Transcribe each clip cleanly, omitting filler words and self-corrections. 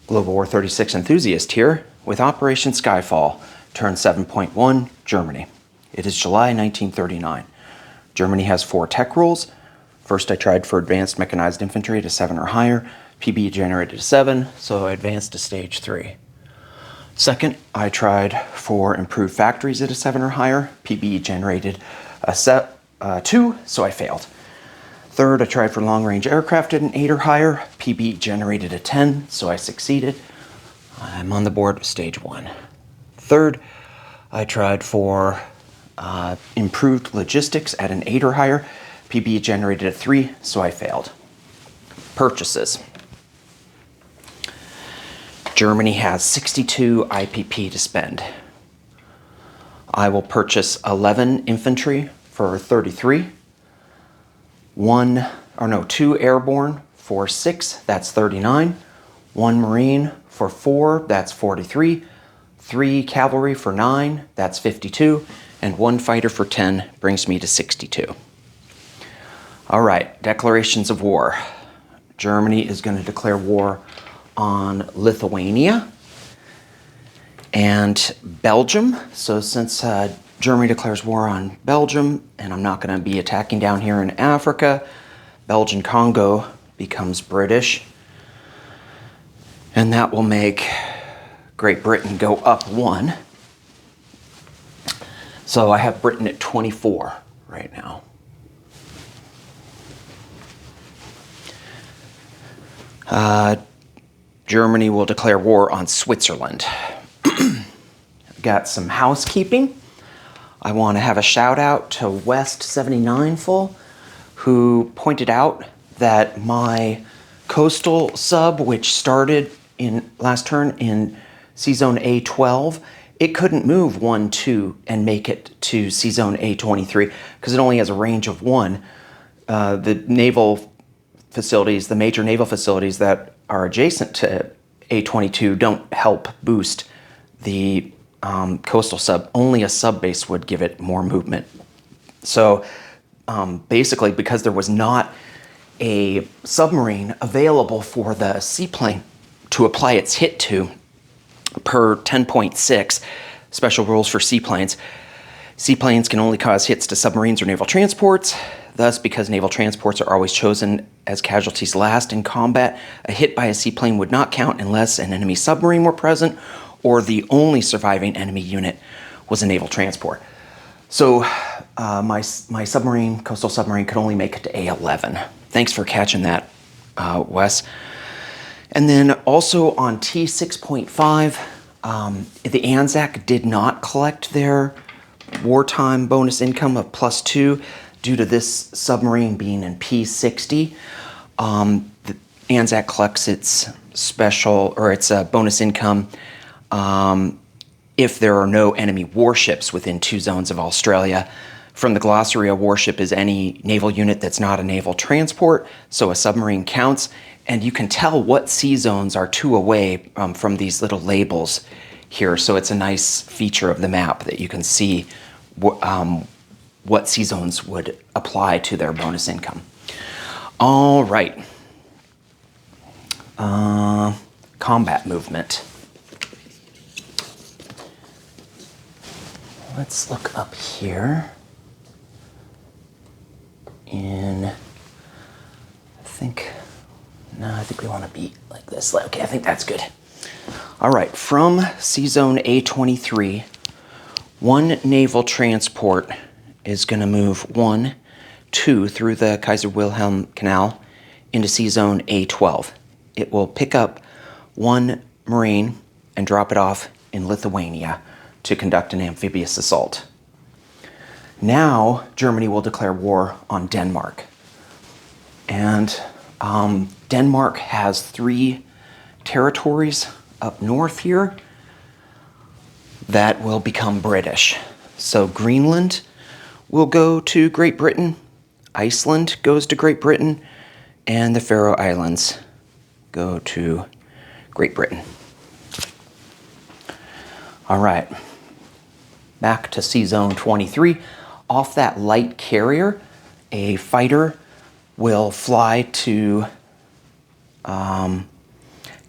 Global War 36 enthusiast here with Operation Skyfall, turn 7.1, Germany. It is July 1939. Germany has 4 tech rules. First, I tried for advanced mechanized infantry to 7 or higher. PB generated to 7, so I advanced to stage 3. Second, I tried for improved factories at a 7 or higher. PB generated a 2, so I failed. Third, I tried for long-range aircraft at an 8 or higher. PB generated a 10, so I succeeded. I'm on the board with stage 1. Third, I tried for improved logistics at an 8 or higher. PB generated a 3, so I failed. Purchases. Germany has 62 IPP to spend. I will purchase 11 infantry for 33. 2 airborne for 6, that's 39. 1 marine for 4, that's 43. 3 cavalry for 9, that's 52. And 1 fighter for 10 brings me to 62. All right, declarations of war. Germany is going to declare war on Lithuania and Belgium. So since Germany declares war on Belgium, and I'm not going to be attacking down here in Africa, Belgian Congo becomes British. And that will make Great Britain go up 1. So I have Britain at 24 right now. Germany will declare war on Switzerland. Got some housekeeping. I want to have a shout out to West 79 Full, who pointed out that my coastal sub, which started in last turn in C-Zone A12, it couldn't move 1, 2 and make it to C-Zone A23 because it only has a range of 1. The naval facilities, the major naval facilities that are adjacent to A22 don't help boost the coastal sub. Only a sub base would give it more movement. So basically, because there was not a submarine available for the seaplane to apply its hit to per 10.6 special rules for seaplanes, seaplanes can only cause hits to submarines or naval transports. Thus, because naval transports are always chosen as casualties last in combat, a hit by a seaplane would not count unless an enemy submarine were present or the only surviving enemy unit was a naval transport. So my submarine, coastal submarine, could only make it to A11. Thanks for catching that, Wes. And then also on T6.5, the ANZAC did not collect their wartime bonus income of +2 due to this submarine being in P60. The ANZAC collects its special, or its bonus income if there are no enemy warships within 2 zones of Australia. From the glossary, a warship is any naval unit that's not a naval transport, so a submarine counts. And you can tell what sea zones are 2 away from these little labels here. So it's a nice feature of the map that you can see what sea zones would apply to their bonus income. All right. Combat movement. Let's look up here in, I think we want to be like this. Okay, I think that's good. All right, from C-Zone A23, 1 naval transport is going to move 1, 2 through the Kaiser Wilhelm Canal into C-Zone A12. It will pick up 1 Marine and drop it off in Lithuania to conduct an amphibious assault. Now, Germany will declare war on Denmark. And Denmark has 3 territories up north here that will become British. So Greenland will go to Great Britain, Iceland goes to Great Britain, and the Faroe Islands go to Great Britain. All right, back to C-Zone 23. Off that light carrier, a fighter will fly to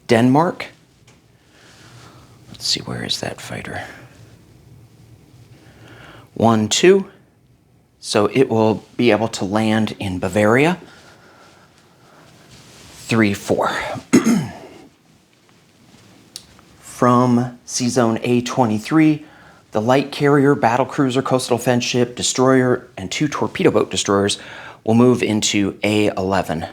Denmark Let's see, where is that fighter? 1, 2. So it will be able to land in Bavaria. 3, 4. From Sea Zone A23, the light carrier, battlecruiser, coastal defense ship, destroyer, and 2 torpedo boat destroyers will move into A11.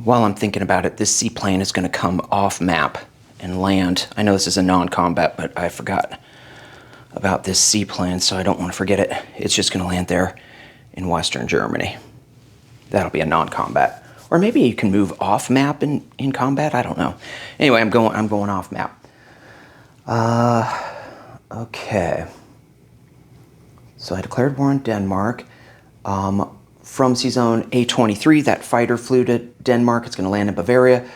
While I'm thinking about it, this seaplane is going to come off map and land. I know this is a non-combat, but I forgot about this seaplane, so I don't want to forget it. It's just going to land there in Western Germany. That'll be a non-combat. Or maybe you can move off map in combat, I don't know. Anyway, I'm going off map. Okay. So I declared war on Denmark. From Sea Zone A23, that fighter flew to Denmark. It's going to land in Bavaria.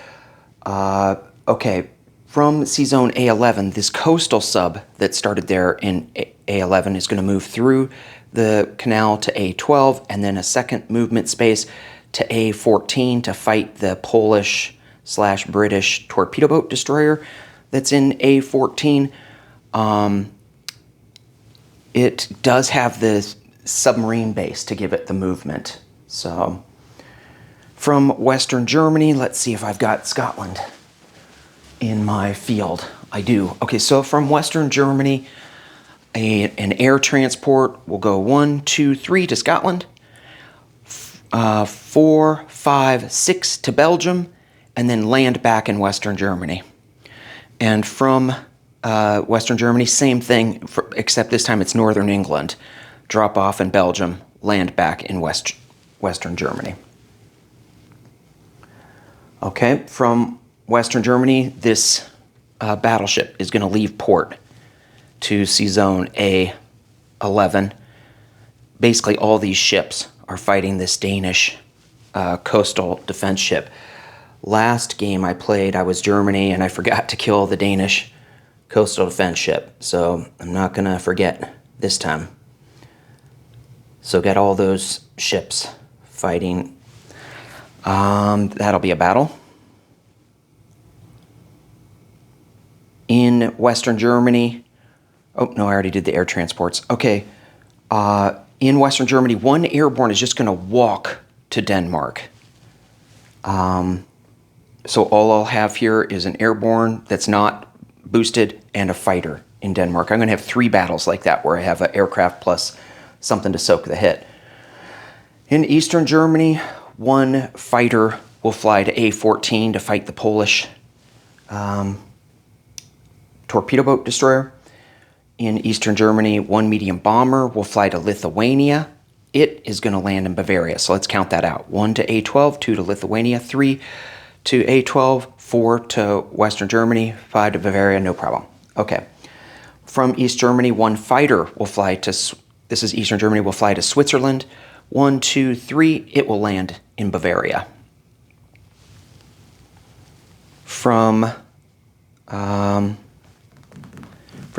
Okay, from Sea Zone A11, this coastal sub that started there in A11 is going to move through the canal to A12, and then a second movement space to A14 to fight the Polish/British torpedo boat destroyer that's in A14. It does have the submarine base to give it the movement. So from Western Germany, let's see if I've got Scotland in my field. I do. Okay, so from Western Germany, an air transport will go 1, 2, 3 to Scotland, 4, 5, 6 to Belgium, and then land back in Western Germany. And from Western Germany, same thing, except this time it's Northern England. Drop off in Belgium, land back in Western Germany. Okay, from Western Germany, this battleship is going to leave port to Sea Zone A11. Basically, all these ships are fighting this Danish coastal defense ship. Last game I played, I was Germany, and I forgot to kill the Danish coastal defense ship. So I'm not going to forget this time. So get all those ships fighting. That'll be a battle. In Western Germany, oh no, I already did the air transports. Okay, in Western Germany, one airborne is just going to walk to Denmark. So all I'll have here is an airborne that's not boosted and a fighter in Denmark. I'm going to have 3 battles like that where I have an aircraft plus something to soak the hit. In Eastern Germany, 1 fighter will fly to A14 to fight the Polish torpedo boat destroyer. In Eastern Germany, 1 medium bomber will fly to Lithuania. It is going to land in Bavaria, so let's count that out. 1 to A12, 2 to Lithuania, 3 to A12, 4 to Western Germany, 5 to Bavaria, no problem. Okay. From East Germany, 1 fighter will fly to, this is Eastern Germany, will fly to Switzerland. 1, 2, 3, it will land in Bavaria. From, for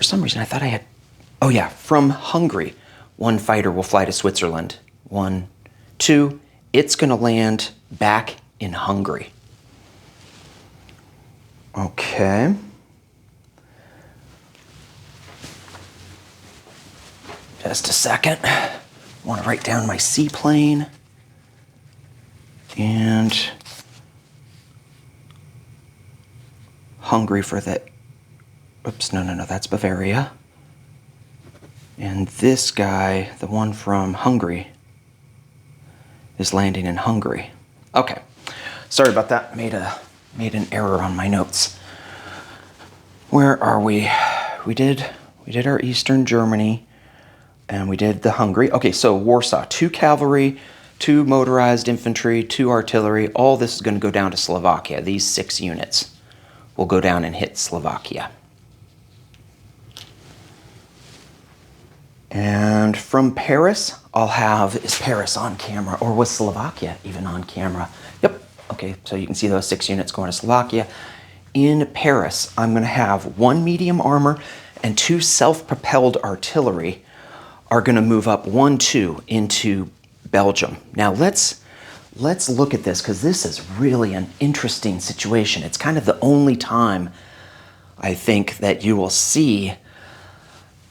some reason I thought I had, oh yeah, from Hungary, 1 fighter will fly to Switzerland. 1, 2, it's going to land back in Hungary. Okay. Just a second. I want to write down my seaplane. And Hungary for the, oops, no, that's Bavaria. And this guy, the one from Hungary, is landing in Hungary. Okay. Sorry about that. Made an error on my notes. Where are we? We did our Eastern Germany, and we did the Hungary. Okay, so Warsaw, 2 cavalry, 2 motorized infantry, 2 artillery. All this is going to go down to Slovakia. These 6 units will go down and hit Slovakia. And from Paris, I'll have, is Paris on camera, or was Slovakia even on camera? Yep. Okay, so you can see those 6 units going to Slovakia. In Paris, I'm going to have 1 medium armor and 2 self-propelled artillery are going to move up 1, 2 into Belgium. Now let's let's look at this, because this is really an interesting situation. It's kind of the only time I think that you will see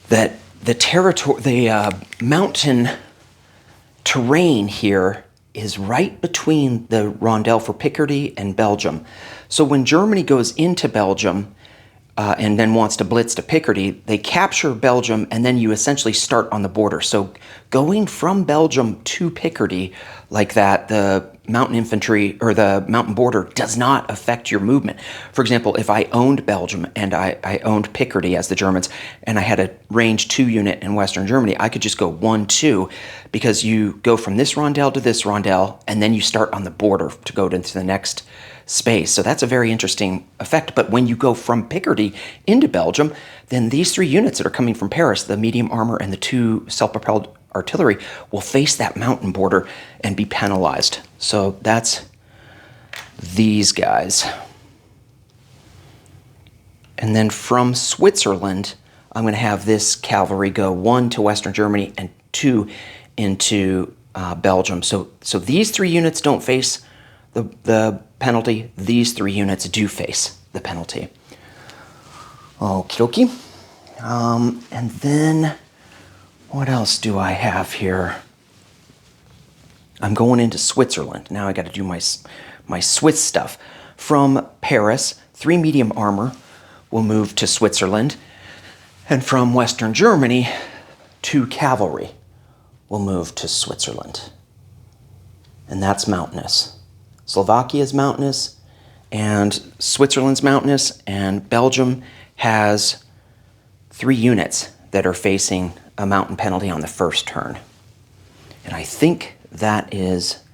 that the mountain terrain here is right between the rondel for Picardy and Belgium. So when Germany goes into Belgium and then wants to blitz to Picardy, they capture Belgium, and then you essentially start on the border. So going from Belgium to Picardy like that, the mountain infantry or the mountain border does not affect your movement. For example, if I owned Belgium and I owned Picardy as the Germans, and I had a range 2 unit in Western Germany, I could just go 1, 2, because you go from this rondel to this rondel, and then you start on the border to go into the next space. So that's a very interesting effect. But when you go from Picardy into Belgium, then these 3 units that are coming from Paris, the medium armor and the 2 self-propelled artillery, will face that mountain border and be penalized. So that's these guys. And then from Switzerland, I'm going to have this cavalry go 1 to Western Germany and 2 into Belgium. So these 3 units don't face the penalty. These 3 units do face the penalty. Okie dokie. And then what else do I have here? I'm going into Switzerland. Now I got to do my Swiss stuff. From Paris, 3 medium armor will move to Switzerland. And from Western Germany, 2 cavalry will move to Switzerland. And that's mountainous. Slovakia's mountainous, and Switzerland's mountainous, and Belgium has 3 units that are facing a mountain penalty on the first turn. And I think that is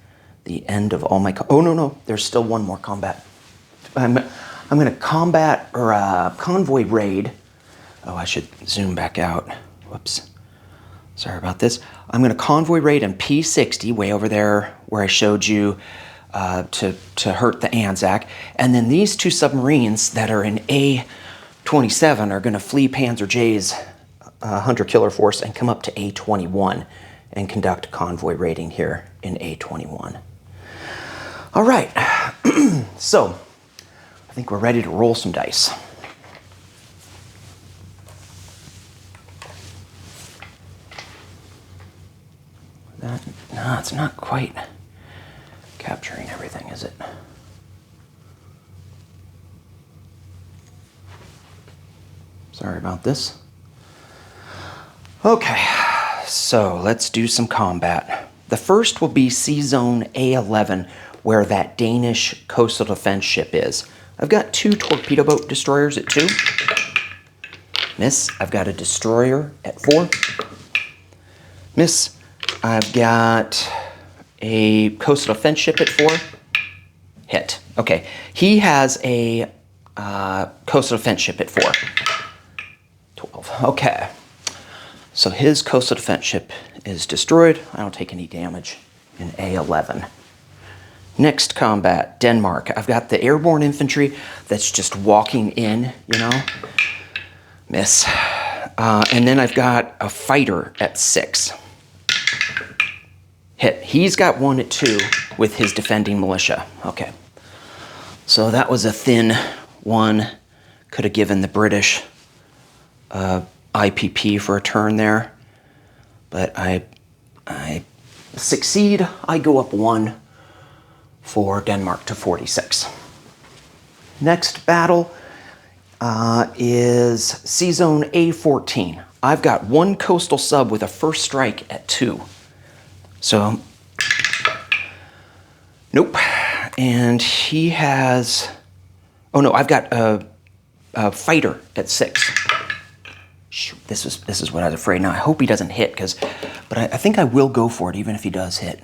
the end of all my... Oh, no, there's still one more combat. I'm going to combat, or convoy raid. Oh, I should zoom back out. Whoops. Sorry about this. I'm going to convoy raid in P60, way over there where I showed you to hurt the Anzac. And then these 2 submarines that are in A27 are going to flee Panzer J's hunter-killer force and come up to A21 and conduct convoy raiding here in A21. All right, so I think we're ready to roll some dice. No, it's not quite capturing everything, is it? Sorry about this. Okay, so let's do some combat. The first will be Sea Zone A11, where that Danish coastal defense ship is. I've got 2 torpedo boat destroyers at 2. Miss. I've got a destroyer at 4. Miss. I've got a coastal defense ship at 4. Hit. Okay, he has a coastal defense ship at 4. 12. Okay. So his coastal defense ship is destroyed. I don't take any damage in A11. Next combat, Denmark. I've got the airborne infantry that's just walking in, you know. Miss. And then I've got a fighter at 6. Hit. He's got 1 at 2 with his defending militia. Okay. So that was a thin one. Could have given the British IPP for a turn there, but I succeed. I go up 1 for Denmark to 46. Next battle is Sea Zone A14. I've got 1 coastal sub with a first strike at 2. So, nope. And he has, oh no, I've got a fighter at 6. Shoot, this is what I was afraid. Now I hope he doesn't hit, but I think I will go for it even if he does hit.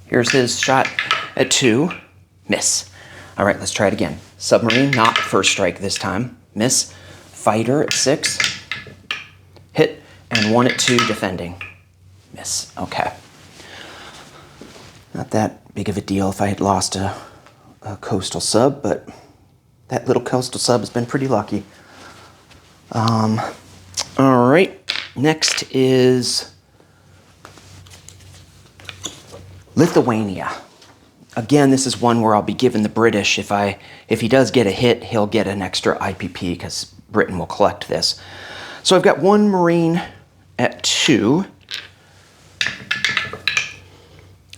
Here's his shot at 2. Miss. All right, let's try it again. Submarine, not first strike this time. Miss. Fighter at 6. Hit, and 1 at 2 defending. Miss. Okay. Not that big of a deal if I had lost a coastal sub, but that little coastal sub has been pretty lucky. All right, next is Lithuania. again, this is one where I'll be giving the British, if he does get a hit, he'll get an extra IPP because Britain will collect this. So I've got one Marine at 2.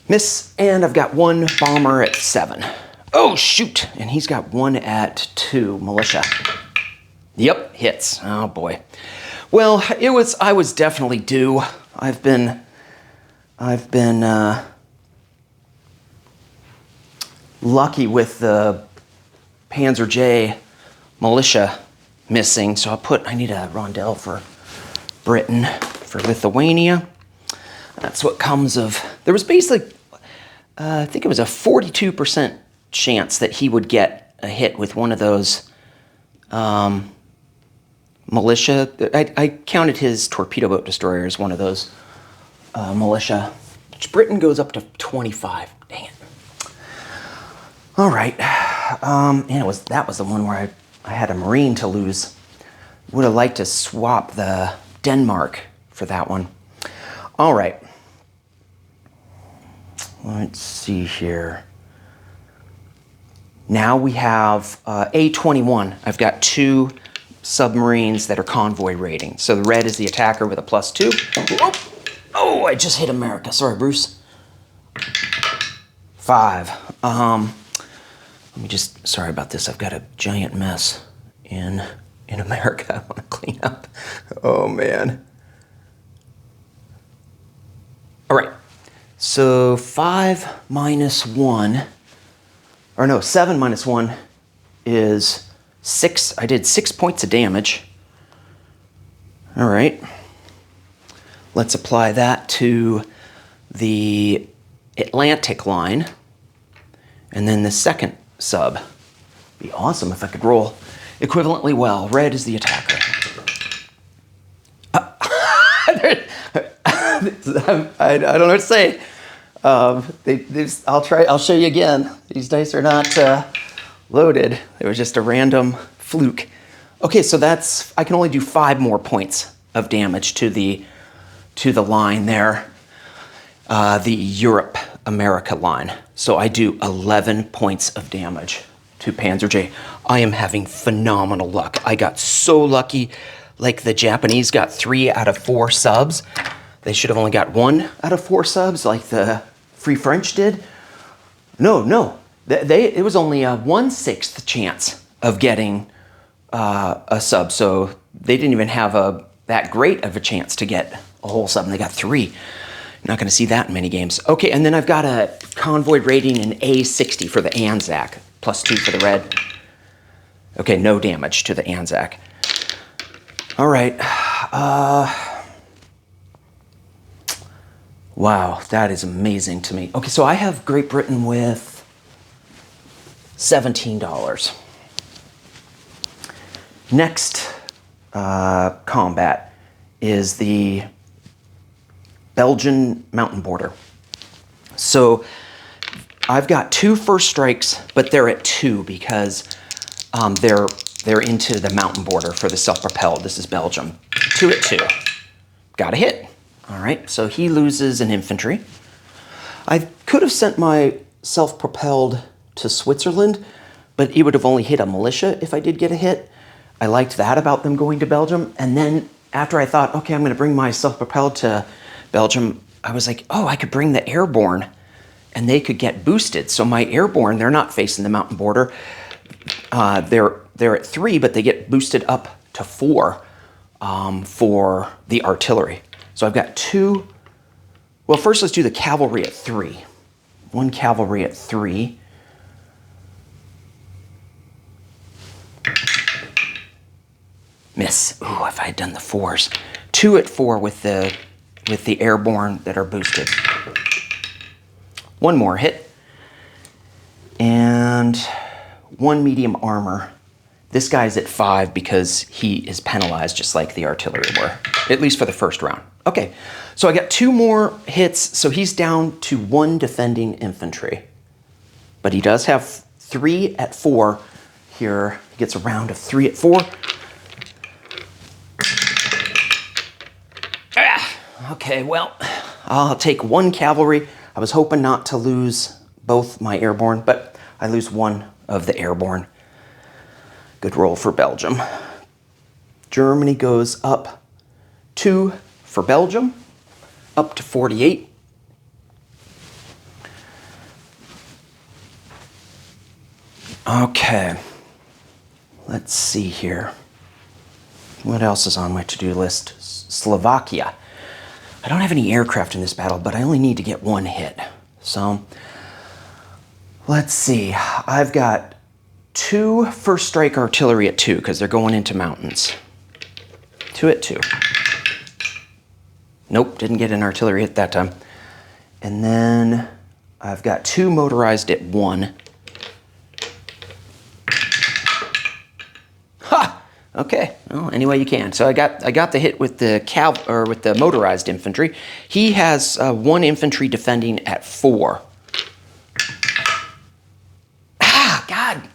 Miss, and I've got one bomber at 7. Oh, shoot! And he's got one at 2, militia. Yep, hits. Oh, boy. Well, I was definitely due. I've been lucky with the Panzer J militia missing, so I need a rondel for Britain, for Lithuania. That's what comes of, there was basically, I think it was a 42% chance that he would get a hit with one of those militia. I counted his torpedo boat destroyer as one of those militia, which Britain goes up to 25. Dang it. All right. And that was the one where I had a Marine to lose. Would have liked to swap the Denmark for that one. All right. Let's see here. Now we have A-21. I've got 2 submarines that are convoy rating. So the red is the attacker with a +2. Oh, I just hit America. Sorry, Bruce. 5. Let me just, sorry about this. I've got a giant mess in America I want to clean up. Oh, man. All right. So 5 minus 1, or no, 7 minus 1 is 6. I did 6 points of damage. All right. Let's apply that to the Atlantic line. And then the second sub. Be awesome if I could roll equivalently well. Red is the attacker. I don't know what to say. I'll show you again. These dice are not loaded. It was just a random fluke. Okay, so I can only do 5 more points of damage to the line there, the Europe-America line. So I do 11 points of damage to Panzer J. I am having phenomenal luck. I got so lucky. Like the Japanese got 3 out of 4 subs. They should have only got 1 out of 4 subs like the Free French did. No. It was only a 1/6 chance of getting a sub. So they didn't even have that great of a chance to get a whole sub, and they got 3. You're not going to see that in many games. Okay, and then I've got a convoy rating in A60 for the Anzac, +2 for the red. Okay, no damage to the Anzac. All right. Wow, that is amazing to me. Okay, so I have Great Britain with $17. Next combat is the Belgian mountain border. So I've got 2 first strikes, but they're at 2 because they're into the mountain border for the self-propelled. This is Belgium. 2 at 2. Got a hit. All right, so he loses an infantry. I could have sent my self-propelled to Switzerland, but it would have only hit a militia if I did get a hit. I liked that about them going to Belgium. And then after I thought, okay, I'm going to bring my self-propelled to Belgium, I was like, oh, I could bring the airborne and they could get boosted. So my airborne, they're not facing the mountain border. They're at 3, but they get boosted up to 4 for the artillery. So I've got 2. Well, first let's do the cavalry at 3. 1 cavalry at 3. Miss. Ooh, if I had done the 4s. 2 at 4 with the airborne that are boosted. 1 more hit. And 1 medium armor. This guy's at 5 because he is penalized just like the artillery were, at least for the first round. Okay, so I got 2 more hits, so he's down to 1 defending infantry. But he does have 3 at 4 here. He gets a round of 3 at 4. Okay, well, I'll take 1 cavalry. I was hoping not to lose both my airborne, but I lose one of the airborne. Good roll for Belgium. Germany goes up 2 for Belgium, up to 48. Okay, let's see here. What else is on my to-do list? Slovakia. I don't have any aircraft in this battle, but I only need to get 1 hit. So, let's see. I've got 2 first strike artillery at 2 because they're going into mountains. 2 at 2. Nope, didn't get an artillery hit that time. And then I've got 2 motorized at 1. Ha! Okay, well, any way you can. So I got the hit with the with the motorized infantry. He has 1 infantry defending at 4. Ah, God!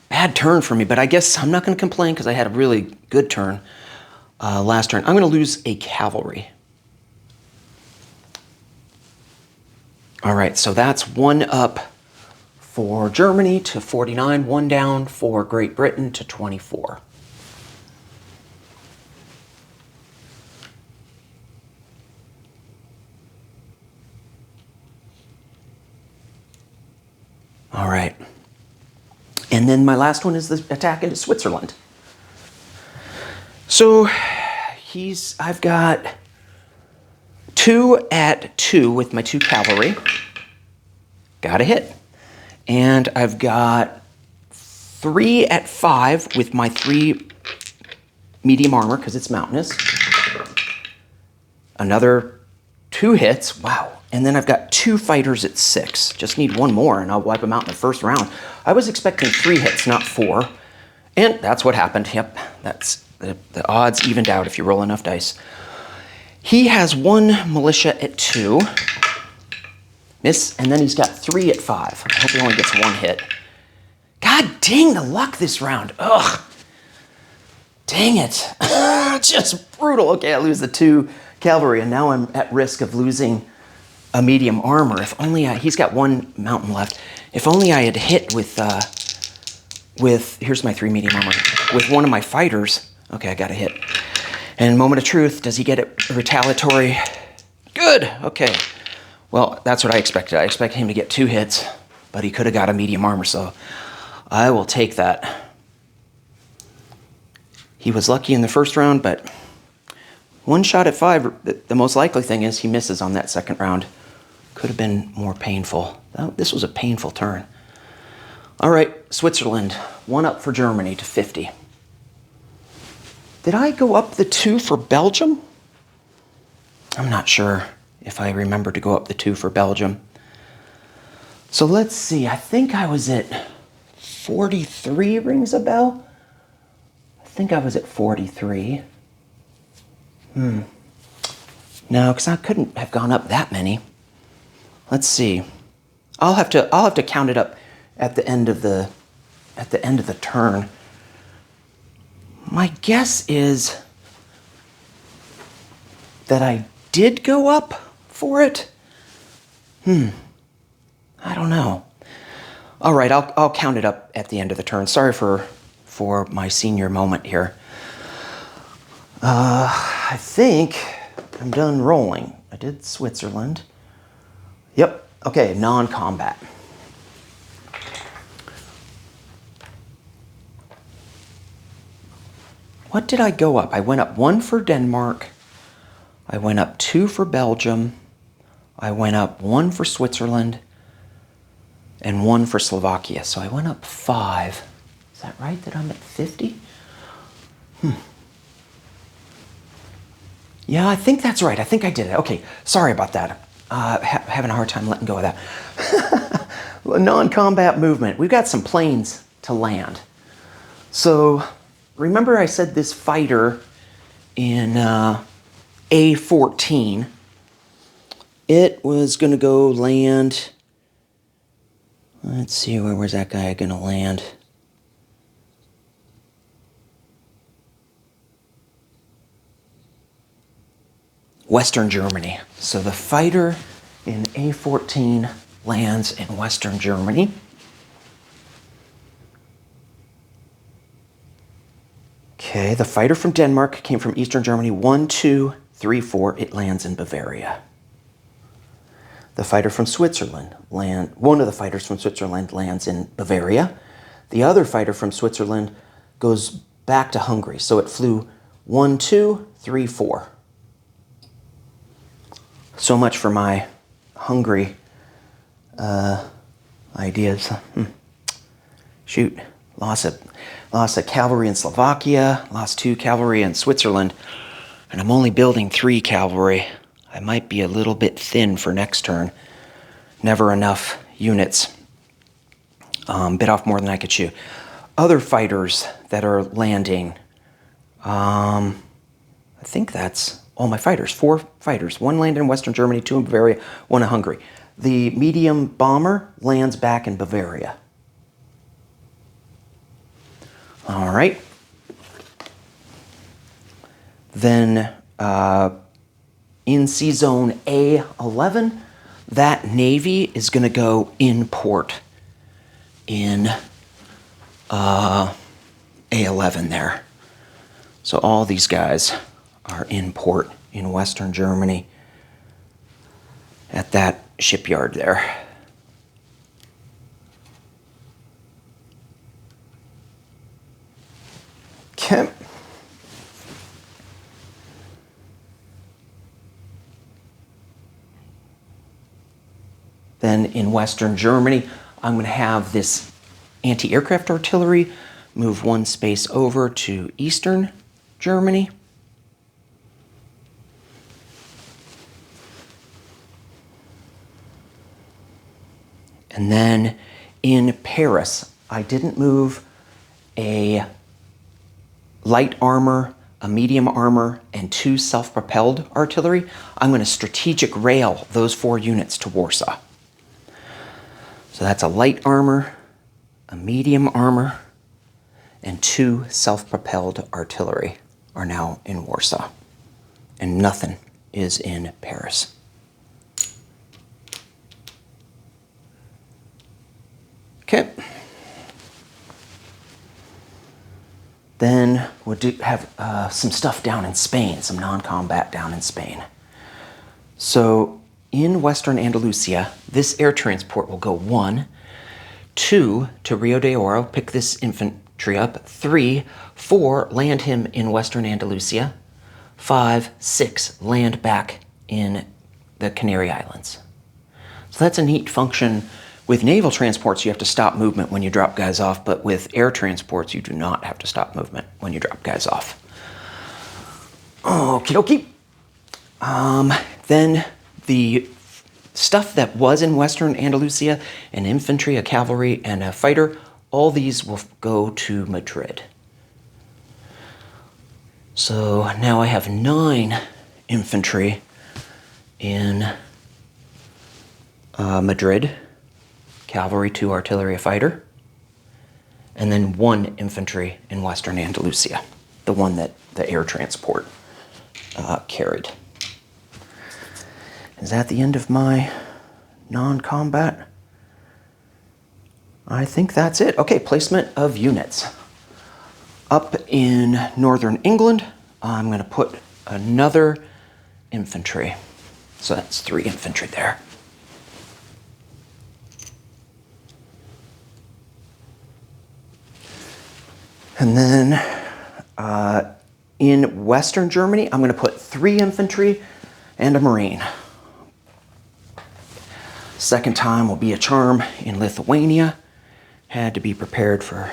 Bad turn for me, but I guess I'm not going to complain because I had a really good turn last turn. I'm going to lose a cavalry. All right, so that's 1 up for Germany to 49, 1 down for Great Britain to 24. All right. And then my last one is the attack into Switzerland. So I've got 2 at 2 with my 2 cavalry. Got a hit. And I've got 3 at 5 with my 3 medium armor because it's mountainous. Another 2 hits. Wow. And then I've got 2 fighters at 6. Just need 1 more and I'll wipe them out in the first round. I was expecting 3 hits, not 4. And that's what happened. Yep, that's the odds evened out if you roll enough dice. He has 1 militia at 2. Miss, and then he's got 3 at 5. I hope he only gets 1 hit. God dang the luck this round. Ugh. Dang it. Just brutal. Okay, I lose the 2 cavalry, and now I'm at risk of losing a medium armor. If only he's got 1 mountain left. If only I had hit with here's my 3 medium armor, with 1 of my fighters. Okay, I got a hit. And moment of truth, does he get it retaliatory? Good, okay. Well, that's what I expected. I expected him to get 2 hits, but he could have got a medium armor, so I will take that. He was lucky in the first round, but 1 shot at 5, the most likely thing is he misses on that second round. Could have been more painful. This was a painful turn. All right, Switzerland, 1 up for Germany to 50. Did I go up the 2 for Belgium? I'm not sure if I remember to go up the 2 for Belgium. So let's see, I think I was at 43, rings a bell? I think I was at 43. No, because I couldn't have gone up that many. Let's see. I'll have to count it up at the end of the turn. My guess is that I did go up for it. I don't know. All right, I'll count it up at the end of the turn. Sorry for my senior moment here. I think I'm done rolling. I did Switzerland. Yep. Okay, non-combat. What did I go up? I went up 1 for Denmark. I went up 2 for Belgium. I went up 1 for Switzerland. And 1 for Slovakia. So I went up 5. Is that right that I'm at 50? Yeah, I think that's right. I think I did it. Okay, sorry about that. Having a hard time letting go of that. Non-combat movement. We've got some planes to land. So remember I said this fighter in A14, it was going to go land. Let's see, where's that guy going to land? Western Germany. So the fighter in A14 lands in Western Germany. Okay, the fighter from Denmark came from Eastern Germany. 1, 2, 3, 4. It lands in Bavaria. The fighter from Switzerland one of the fighters from Switzerland lands in Bavaria. The other fighter from Switzerland goes back to Hungary. So it flew 1, 2, 3, 4. So much for my Hungary ideas. Shoot, lost a cavalry in Slovakia, lost 2 cavalry in Switzerland, and I'm only building 3 cavalry. I might be a little bit thin for next turn. Never enough units. Bit off more than I could chew. Other fighters that are landing. I think that's all my fighters. 4 fighters. 1 landed in Western Germany, 2 in Bavaria, 1 in Hungary. The medium bomber lands back in Bavaria. All right. Then in Sea Zone A11, that Navy is going to go in port in A11 there. So all these guys are in port in Western Germany at that shipyard there. Okay. Then in Western Germany, I'm going to have this anti-aircraft artillery move 1 space over to Eastern Germany. And then in Paris, I didn't move a light armor, a medium armor, and 2 self-propelled artillery. I'm going to strategic rail those 4 units to Warsaw. So that's a light armor, a medium armor, and 2 self-propelled artillery are now in Warsaw. And nothing is in Paris. Okay. Then we'll have some stuff down in Spain, some non-combat down in Spain. So in Western Andalusia, this air transport will go 1, 2 to Rio de Oro, pick this infantry up, 3, 4, land him in Western Andalusia, 5, 6, land back in the Canary Islands. So that's a neat function. With naval transports, you have to stop movement when you drop guys off, but with air transports, you do not have to stop movement when you drop guys off. Okie dokie. Then the stuff that was in Western Andalusia, an infantry, a cavalry, and a fighter, all these will go to Madrid. So now I have 9 infantry in Madrid. Cavalry, 2 artillery, a fighter, and then 1 infantry in Western Andalusia, the one that the air transport carried. Is that the end of my non-combat? I think that's it. Okay, placement of units. Up in northern England, I'm going to put another infantry. So that's 3 infantry there. And then in Western Germany, I'm going to put 3 infantry and a marine. Second time will be a charm in Lithuania. Had to be prepared for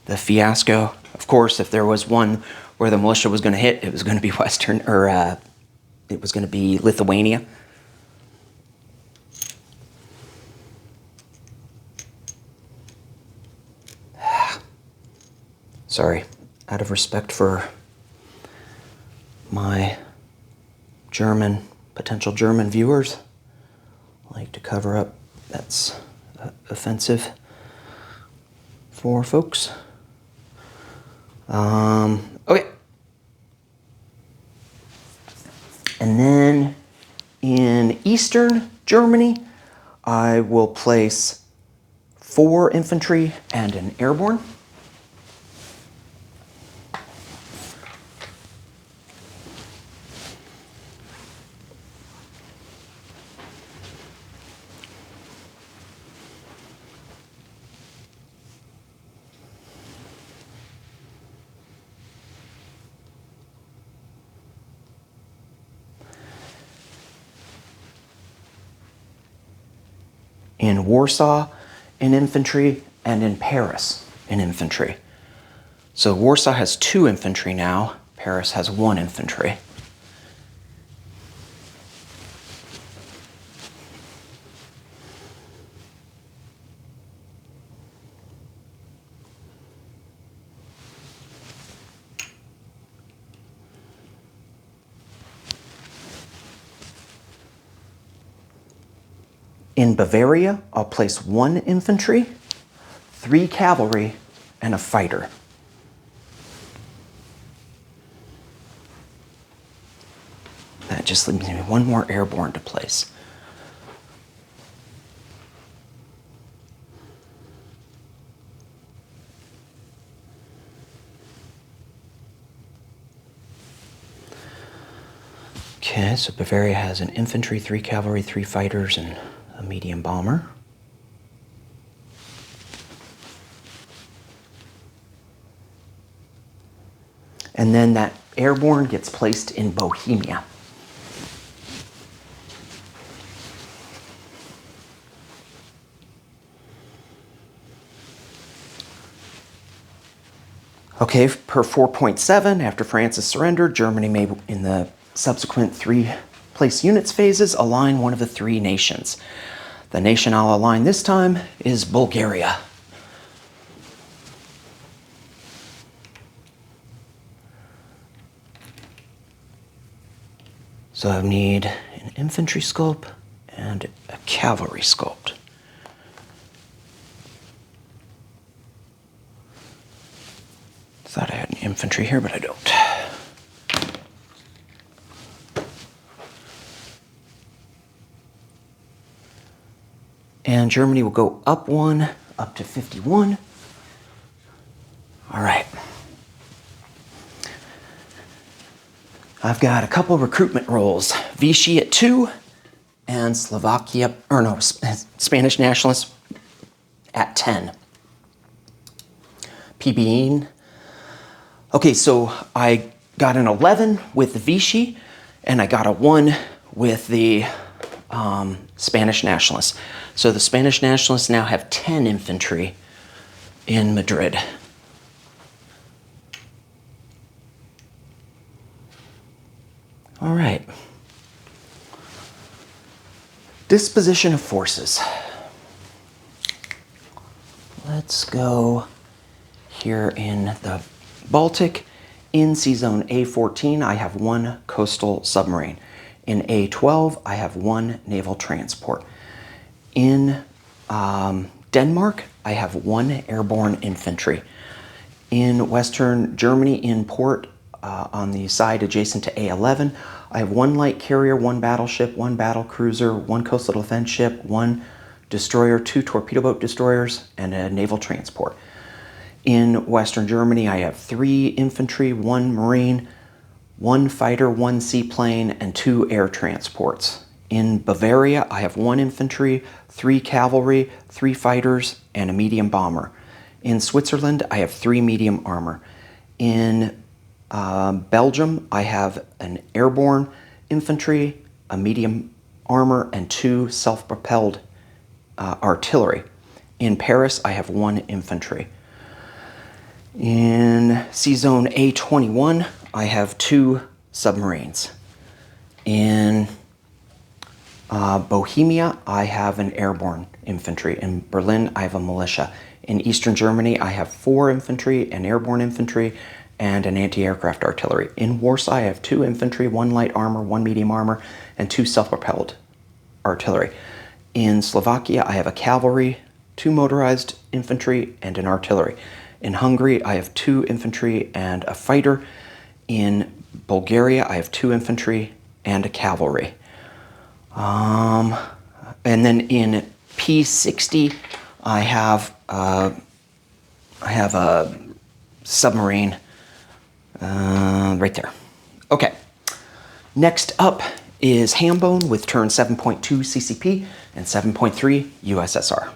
the fiasco. Of course, if there was one where the militia was going to hit, it was going to be Western, or it was going to be Lithuania. Sorry, out of respect for my potential German viewers, I like to cover up that's offensive for folks. Okay. And then in Eastern Germany, I will place 4 infantry and an airborne. In Warsaw, in infantry, and in Paris, in infantry. So Warsaw has 2 infantry now, Paris has 1 infantry. In Bavaria, I'll place 1 infantry, 3 cavalry, and a fighter. That just leaves me 1 more airborne to place. Okay, so Bavaria has an infantry, 3 cavalry, 3 fighters, and a medium bomber. And then that airborne gets placed in Bohemia. Okay, per 4.7, after France's surrender, Germany may, in the subsequent 3 place units phases, align one of the 3 nations. The nation I'll align this time is Bulgaria. So I need an infantry sculpt and a cavalry sculpt. Thought I had an infantry here, but I don't. And Germany will go up 1, up to 51. All right. I've got a couple recruitment roles. Vichy at 2 and Spanish nationalists at 10. PBing. Okay, so I got an 11 with the Vichy, and I got a 1 with the Spanish nationalists. So the Spanish nationalists now have 10 infantry in Madrid. All right. Disposition of forces. Let's go here in the Baltic. In Sea Zone A14, I have 1 coastal submarine. In A12, I have 1 naval transport. In Denmark, I have 1 airborne infantry. In Western Germany, in port, on the side adjacent to A11, I have 1 light carrier, 1 battleship, 1 battle cruiser, 1 coastal defense ship, 1 destroyer, 2 torpedo boat destroyers, and a naval transport. In Western Germany, I have 3 infantry, 1 marine, 1 fighter, 1 seaplane, and 2 air transports. In Bavaria, I have 1 infantry, 3 cavalry, 3 fighters, and a medium bomber. In Switzerland, I have 3 medium armor. In Belgium, I have an airborne infantry, a medium armor, and 2 self-propelled artillery. In Paris, I have 1 infantry. In Sea Zone A21, I have 2 submarines. In Bohemia, I have an airborne infantry. In Berlin, I have a militia. In Eastern Germany, I have 4 infantry, an airborne infantry, and an anti-aircraft artillery. In Warsaw, I have 2 infantry, 1 light armor, 1 medium armor, and 2 self-propelled artillery. In Slovakia, I have a cavalry, 2 motorized infantry, and an artillery. In Hungary, I have 2 infantry and a fighter. In Bulgaria, I have 2 infantry and a cavalry. And then in P60, I have a submarine right there. Okay. Next up is Hambone with turn 7.2 CCP and 7.3 USSR.